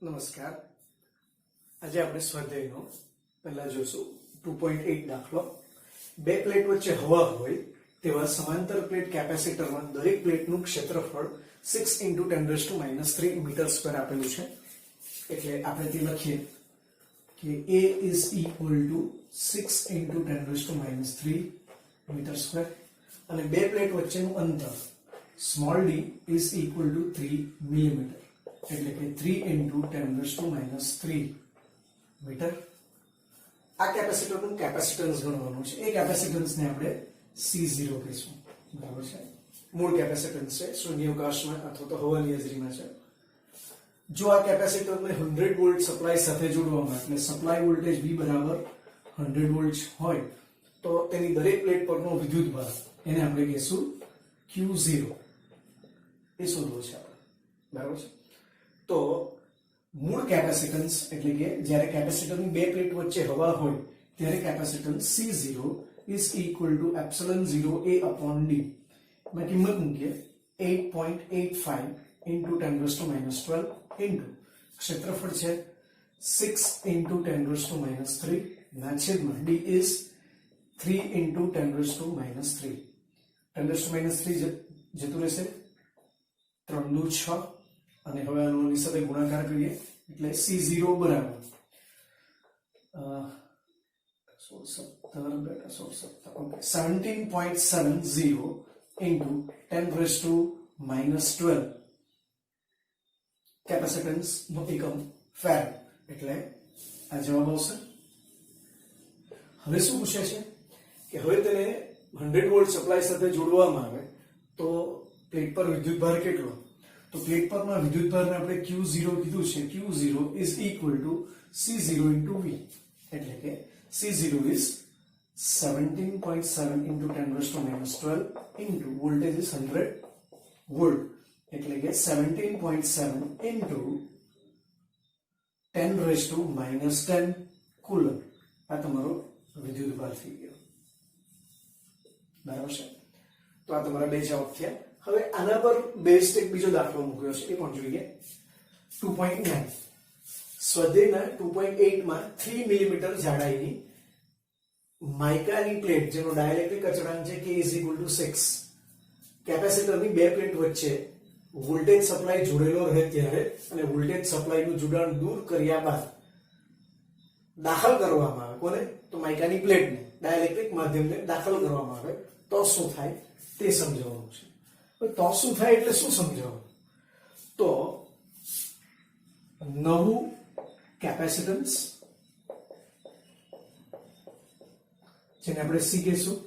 નમસ્કાર. આજે આપણે સ્વાધ્યાયનો પહેલા જોશું 2.8 દાખલો. બે પ્લેટ વચ્ચે હવા હોય તેવા સમાંતર પ્લેટ કેપેસિટરમાં દરેક પ્લેટનું ક્ષેત્રફળ 6 × 10⁻³ મીટર સ્ક્વેર આપેલું છે. એટલે આપણે તે લખીએ કે A is equal to 6 × 10⁻³ metre square અને બે પ્લેટ વચ્ચેનું અંતર small d is equal to 3 millimetre એટલે કે 3 × 10⁻³ મીટર. આ કેપેસિટરનું કેપેસિટન્સ ગણવાનું છે. એ કેપેસિટન્સને આપણે C0 કહીશું. બરાબર છે. મૂળ કેપેસિટન્સ છે, શૂન્યાવકાશમાં અથવા તો હવાની હાજરીમાં છે. જો આ કેપેસિટરને 100 વોલ્ટ સપ્લાય સાથે જોડવામાં એટલે સપ્લાય વોલ્ટેજ V બરાબર 100 વોલ્ટ હોય તો તેની દરેક પ્લેટ પરનો વિદ્યુતભાર એને આપણે કહીશું Q0. એ શોધવું છે આપણે. બરાબર છે. તો મૂળ કેપેસિટન્સ એટલે કે જ્યારે કેપેસિટરની બે પ્લેટ વચ્ચે હવા હોય ત્યારે capacitance C0 is equal to ε0A/d. માં કિંમત મૂકીએ 8.85 × 10⁻12 ઇન્ટુ ક્ષેત્રફળ છે 6 × 10⁻³ ના છેદમાં d is 3 × 10⁻³ 10⁻³ જતું રહેશે 3 દુ 6 અને હવે આની સાથે ગુણાકાર કરીએ એટલે C0 બરાબર 17.70 × 10⁻12 કેપેસિટન્સ નો એકમ ફેરાડ એટલે આ જવાબ આવશે. હવે શું પૂછે છે કે હવે તેને 100 વોલ્ટ સપ્લાય સાથે જોડવામાં આવે તો પ્લેટ પર વિદ્યુતભાર કેટલો? તો પ્લેટ પરના વિદ્યુતભારને આપણે Q0 કીધું છે. Q0 is equal to C0 × V એટલે કે C0 is 17.7 × 10⁻12 into voltage is 100 volt એટલે કે 17.7 × 10⁻10 કુલમ. આ તમારો વિદ્યુતભાર થઈ ગયો. બરાબર છે. તો આ તમારા બે જવાબ થયા. હવે આના પર બેઝડ એક બીજો દાખલો મૂક્યો છે, એ પણ જોઈએ. 2.9 સ્વાધ્યાયના 2.8 માં 3 મિલીમીટર જાડાઈની માઇકાની પ્લેટ જેનો ડાઇલેક્ટ્રિક અચળાંક છે K = 6 કેપેસિટરની બે પ્લેટ વચ્ચે વોલ્ટેજ સપ્લાય જોડેલો રહે ત્યારે અને વોલ્ટેજ સપ્લાયનું જોડાણ દૂર કર્યા બાદ દાખલ કરવામાં આવે. કોને? તો માઇકાની પ્લેટને, ડાઇલેક્ટ્રિક માધ્યમને દાખલ કરવામાં આવે તો શું થાય તે સમજાવવાનું છે. તો શું થાય એટલે શું સમજાવવાનું? તો નવું કેપેસિટન્સ જેને આપણે C કહીશું,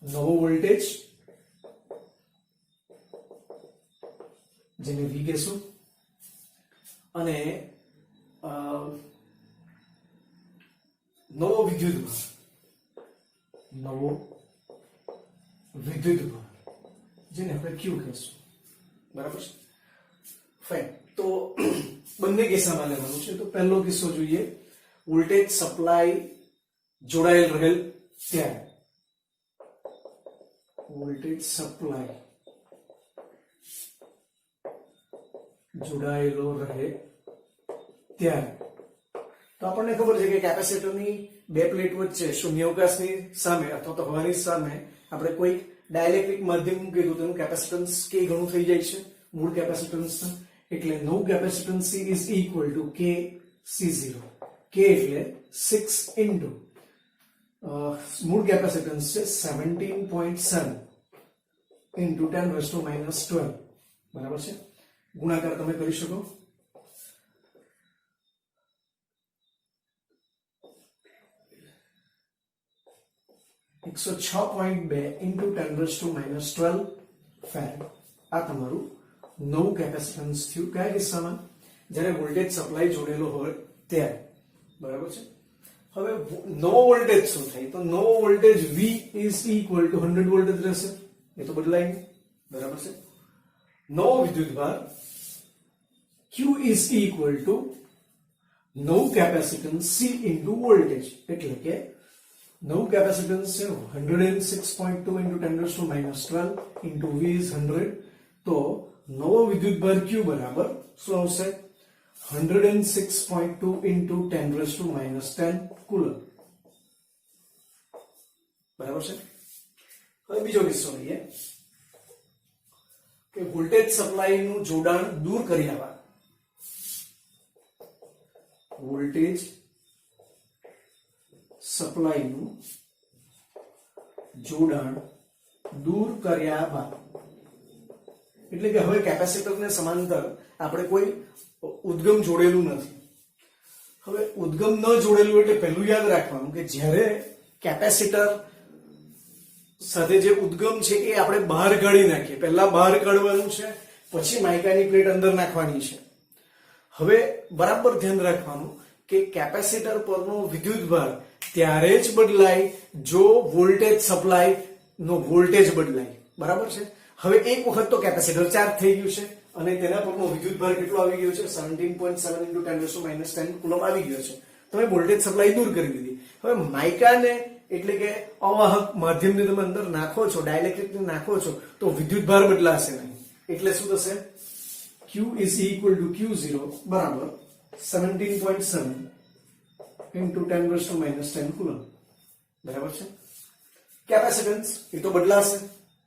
નવો વોલ્ટેજ જેને V કહીશું અને નવો વિદ્યુતભાર જેને આપણે Q કહીશું. બરાબર છે. ફાઇન. તો બંને કિસ્સામાં લેવાનું છે. તો પહેલો કિસ્સો જોઈએ. વોલ્ટેજ સપ્લાય જોડાયેલ રહેલ ત્યારે વોલ્ટેજ સપ્લાય જોડાયેલો રહે ત્યારે તો આપણને ખબર છે કે કેપેસિટરની બે પ્લેટ વચ્ચે શૂન્યાવકાશની સામે અથવા તો હવાની સામે આપણે કોઈ ડાઇલેક્ટ્રિક માધ્યમ કીધું તેનું કેપેસિટન્સ K ઘણું થઈ જાય છે મૂળ કેપેસિટન્સ. એટલે નવું capacitance C is equal to KC0. K એટલે 6 મૂળ કેપેસિટન્સ છે 17.7 × 10⁻12. બરાબર છે. ગુણાકાર તમે કરી શકો. $106.2 × 10⁻12 ફેરાડ. આ તમારું નવું કેપેસિટન્સ થયું. કયા કિસ્સામાં? જ્યારે વોલ્ટેજ સપ્લાય જોડેલો હોય ત્યારે. બરાબર છે. હવે નવો વોલ્ટેજ શું થાય? તો નવો voltage V is equal to 100 volt જ રહેશે. એ તો બદલાય નહીં. બરાબર છે. નવો વિદ્યુતભાર Q is equal to નવું કેપેસિટન્સ C × વોલ્ટેજ એટલે કે નવું કેપેસિટન્સ છે 106.2 × 10⁻12 × V is 100. તો નવો વિદ્યુતભાર Q બરાબર શું આવશે? 106.2 into 10 raised to minus 10 coulomb. બરાબર છે. હવે બીજો કિસ્સો લઈએ કે વોલ્ટેજ સપ્લાય નું જોડાણ દૂર કર્યા બાદ વોલ્ટેજ સપ્લાય નું જોડાણ દૂર કર્યા બાદ એટલે કે હવે કેપેસિટરને સમાંતર આપણે કોઈ ઉદ્ગમ જોડેલું નથી. હવે ઉદ્ગમ ન જોડેલું એટલે પહેલું યાદ રાખવાનું કે જ્યારે કેપેસિટર સાથે જે ઉદ્ગમ છે એ આપણે બહાર કાઢી નાખીએ. પહેલા બહાર કાઢવાનું છે, પછી માઇકાની પ્લેટ અંદર નાખવાની છે. હવે બરાબર ધ્યાન રાખવાનું કે કેપેસિટર પરનો વિદ્યુતભાર ત્યારે જ બદલાય જો વોલ્ટેજ સપ્લાય નો વોલ્ટેજ બદલાય. બરાબર છે. હવે એક વખત તો કેપેસિટર ચાર્જ થઈ ગયું છે અને તેના પરનો વિદ્યુતભાર કેટલો આવી ગયો છે 17.7 into 10 - 10 કુલમ આવી ગયો છે. તમે વોલ્ટેજ સપ્લાય દૂર કરી દીધી. હવે માઇકાને એટલે કે અવાહક માધ્યમને તમે અંદર નાખો છો, ડાઇલેક્ટ્રિકને નાખો છો તો વિદ્યુતભાર બદલાશે નહીં. એટલે શું થશે? Q is equal to Q0 બરાબર 17.7 into 10 - 10 કુલમ. બરાબર છે. કેપેસિટન્સ એ તો બદલાશે.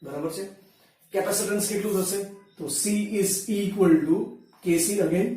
બરાબર છે. કેપેસિટન્સ કેટલું થશે? તો C is equal to Kc again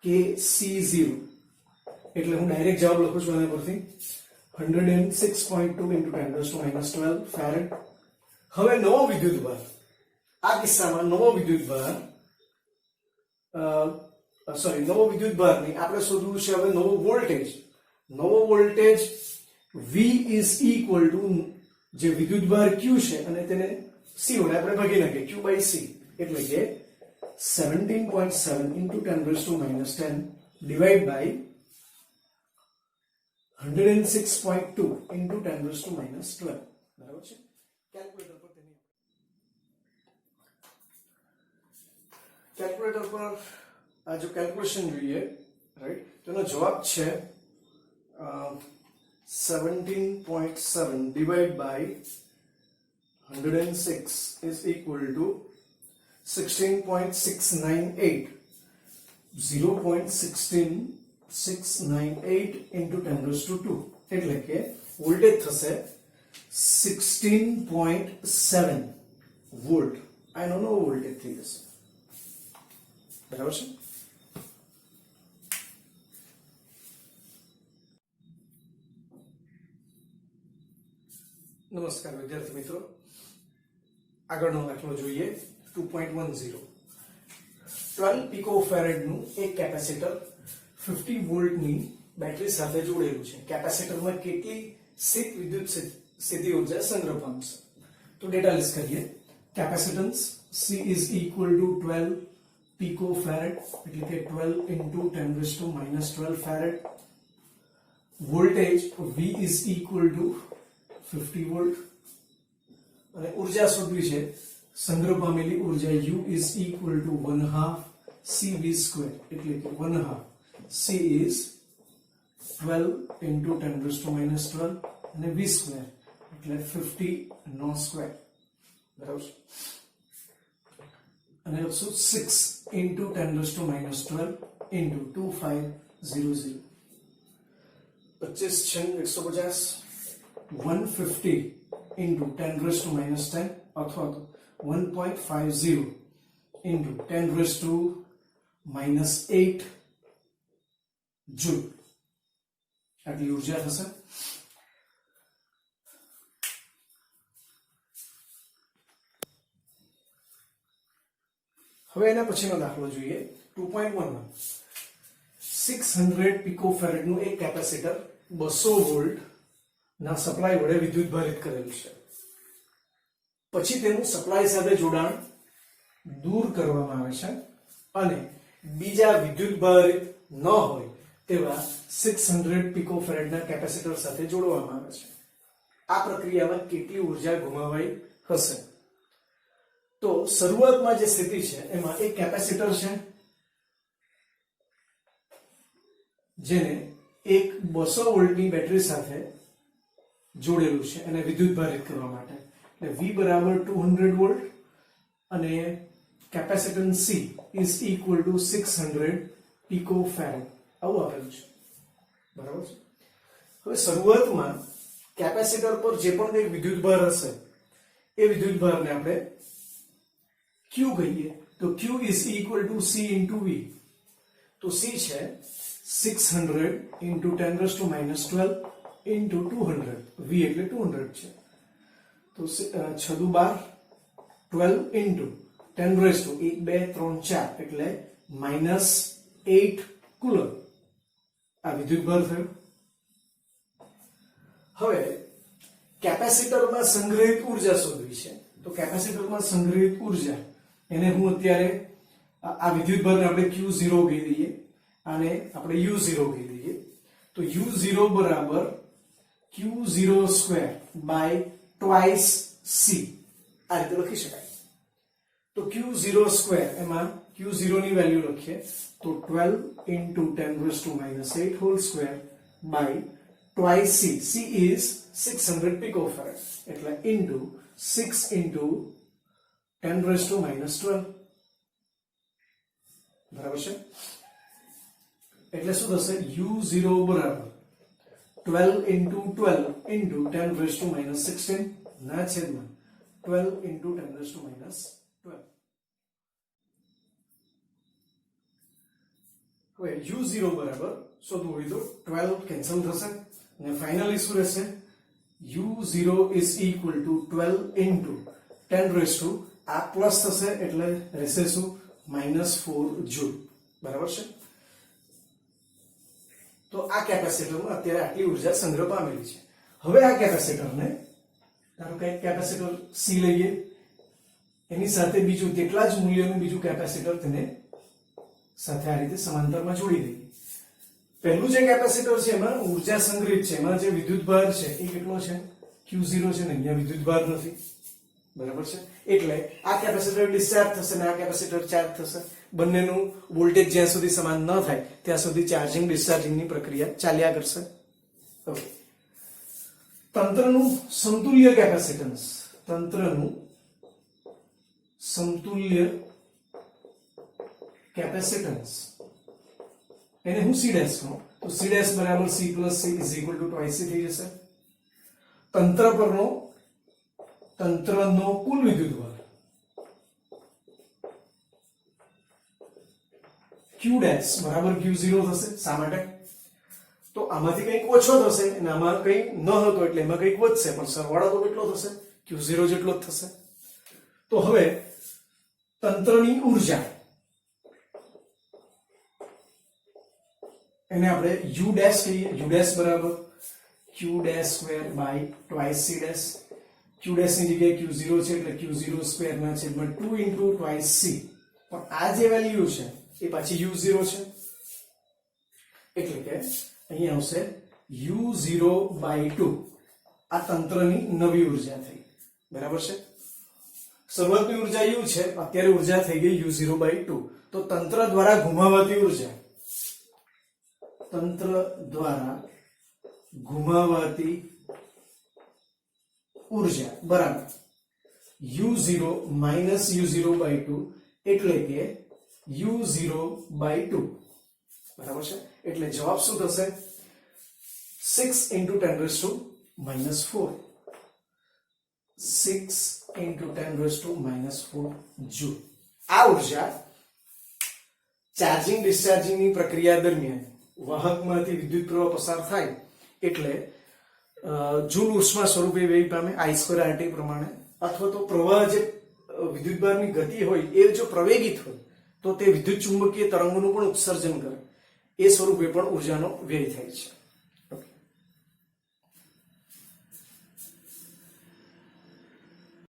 Kc0 એટલે હું ડાયરેક્ટ જવાબ લખું છું આના પરથી 106.2 into 10 - 12 ફેરેડ. હવે નવો વિદ્યુતભાર, આ કિસ્સામાં નવો વિદ્યુતભાર નવો વિદ્યુતભાર નહીં, આપણે શોધવું છે હવે નવો વોલ્ટેજ. નવો voltage V is equal to જે વિદ્યુતભાર Q છે અને તેને C વડે આપણે ભાગી નાખીએ, Q by C એટલે કે 17.7 into 10 - 10 divide by 106.2 into 10 - 12. બરાબર છે. કેલ્ક્યુલેટર પર તેની કેલ્ક્યુલેટર પર આ જો કેલ્ક્યુલેશન જોઈએ, રાઈટ, તેનો જવાબ છે 17.7 divided by 106 is equal to 16.698. 0.16698 into 10 - 2 એટલે કે વોલ્ટેજ થશે 16.7 વોલ્ટ. આનો નવો વોલ્ટેજ થઈ જશે. બરાબર છે. નમસ્કાર વિદ્યાર્થી મિત્રો, આગળનો દાખલો જોઈએ 2.10. 12 પિકોફેરેડ નું એક કેપેસિટર 50 વોલ્ટની બેટરી સાથે જોડેલું છે. કેપેસિટરમાં કેટલી સ્થિત વિદ્યુત સ્થિતિ ઉર્જા સંગ્રહ પામશે? તો ડેટા લિસ્ટ કરીએ. Capacitance C is equal to 12 picofarad એટલે કે 12 into 10 - 12 farad. Voltage V is equal to 50 volt અને ઉર્જા શોધવી છે. સંગ્રહ પામેલી ઉર્જા U is equal to 1/2 CV² એટલે કે 1/2 C is 12 into 10 - 12 અને V² એટલે 50 નો સ્ક્વેર. બરાબર. અને also 6 into 10 - 12 into 2500. 25 છે 150 150 into 10 - 10 અથવા તો 1.50 into 10 - 8 જૂલ આટલી ઉર્જા થશે. હવે એના પછીનો દાખલો જોઈએ 2.11. 600 પિકોફેરેડ નું એક કેપેસિટર 200 વોલ્ટ ના સપ્લાય વડે વિદ્યુતભારિત કરેલું છે. પછી તેનું સપ્લાય સાથે જોડાણ દૂર કરવામાં આવે છે અને બીજા વિદ્યુતભારિત ન હોય તેવા 600 પિકોફેરેડના કેપેસિટર સાથે જોડવામાં આવે છે. આ પ્રક્રિયામાં કેટલી ઉર્જા ગુમાવાઈ હશે? તો શરૂઆતમાં જે સ્થિતિ છે એમાં એક કેપેસિટર છે જેને એક 200 વોલ્ટની બેટરી સાથે જોડેલું છે અને વિદ્યુતભારિત કરવા માટે. એટલે V બરાબર 200 વોલ્ટ અને capacitance C is equal to 600 picofarad આવું આપેલું છે, બરાબર છે. હવે શરૂઆતમાં કેપેસિટર પર જે પણ કંઈ વિદ્યુતભાર હશે એ વિદ્યુતભારને આપણે Q કહીએ, તો Q is equal to C into V. તો C છે 600 into 10 raised to minus 12 into 200. V એટલે 200 છે. તો 6 દુ 12 12 into 10 raised to 1 2 3 4 એટલે -8 કુલમ આ વિદ્યુતભાર થયો. હવે કેપેસિટરમાં સંગ્રહિત ઉર્જા શોધવી છે. તો કેપેસિટરમાં સંગ્રહિત ઉર્જા એને હું અત્યારે આ વિદ્યુતભારને આપણે Q0 કહી દઈએ અને આપણે U0 કહી દઈએ. તો U0 બરાબર Q0 square by twice C આ રીતે લખી શકાય. તો Q0 સ્ક્વેર એમાં Q0 ની વેલ્યુ લખીએ તો 12 into 10 raised to minus 8 whole square by twice C. C is 600 picofarad એટલે into 6 into 10 raised to minus 12. બરાબર છે. એટલે શું થશે U0 બરાબર 12 into 12 into 10 raised to minus 16 ના છેદમાં 12 into 10 raised to minus 12. હવે U0 બરાબર શોધવું હોય તો 12 કેન્સલ થશે અને ફાઇનલી શું રહેશે U0 is equal to 12 into 10 raised to આ પ્લસ થશે એટલે રહેશે શું -4 જૂલ. બરાબર છે. તો આ કેપેસિટરમાં અત્યારે આટલી ઉર્જા સંગ્રહ પામેલી છે. હવે આ કેપેસિટરને ધારો કે કેપેસિટર C લઈએ, એની સાથે બીજું તેટલા જ મૂલ્યનું બીજું કેપેસિટર તેને સાથે આ રીતે સમાંતરમાં જોડી દઈએ. પહેલું જે કેપેસિટર છે એમાં ઉર્જા સંગ્રહિત છે, એમાં જે વિદ્યુતભાર છે એ કેટલો છે Q0 છે ને અહીંયા વિદ્યુતભાર નથી. બરાબર છે. એટલે આ કેપેસિટર ડિસ્ચાર્જ થશે ને આ કેપેસિટર ચાર્જ થશે. બંનેનું વોલ્ટેજ જ્યાં સુધી સમાન ન થાય ત્યાં સુધી ચાર્જિંગ ડિસ્ચાર્જિંગની પ્રક્રિયા ચાલ્યા કરશે. ઓકે. તંત્રનું સમતુલ્ય કેપેસિટન્સ, તંત્રનું સમતુલ્ય કેપેસિટન્સ એને હું C' કહું તો C' બરાબર C plus C is equal to twice C થઈ જશે. તંત્રનો કુલ વિદ્યુતભાર Q' બરાબર Q0 થશે. શા માટે? તો આમાંથી કંઈક ઓછો થશે અને આમાં કંઈ ન હતો એટલે એમાં કંઈક વધશે, પણ સરવાળો તો કેટલો થશે Q0 જેટલો જ થશે. તો હવે તંત્રની ઉર્જા એને આપણે U' કહીએ. U' બરાબર Q' square by twice C'. Q' ની જગ્યાએ Q0 છે એટલે Q0 સ્ક્વેર ના છેદમાં 2 into twice C. પણ આ જે વેલ્યુ છે એ પાછી U0 છે એટલે કે અહીં આવશે U0/2. આ તંત્રની નવી ઉર્જા થઈ. બરાબર છે. શરૂઆતની ઉર્જા U છે, અત્યારે ઉર્જા થઈ ગઈ U0/2. તો તંત્ર દ્વારા ઘુમાવાતી ઉર્જા, તંત્ર દ્વારા ઘુમાવાતી ઉર્જા બરાબર U0 minus U0/2 એટલે કે U0/2. બરાબર છે. એટલે જવાબ શું થશે 6 into 10 raised to minus 4. 6 into 10 raised to minus 4 joule. આ ઉર્જા ચાર્જિંગ ડિસ્ચાર્જિંગની પ્રક્રિયા દરમિયાન વાહકમાંથી વિદ્યુત પ્રવાહ પસાર થાય એટલે જૂલ ઉષ્મા સ્વરૂપે વેગ પામે I²RT પ્રમાણે, અથવા તો પ્રવાહ જે વિદ્યુતભારની ગતિ હોય એ જો પ્રવેગિત હોય તો તે વિદ્યુત ચુંબકીય તરંગોનું પણ ઉત્સર્જન કરે, એ સ્વરૂપે પણ ઉર્જાનો વ્યય થાય છે.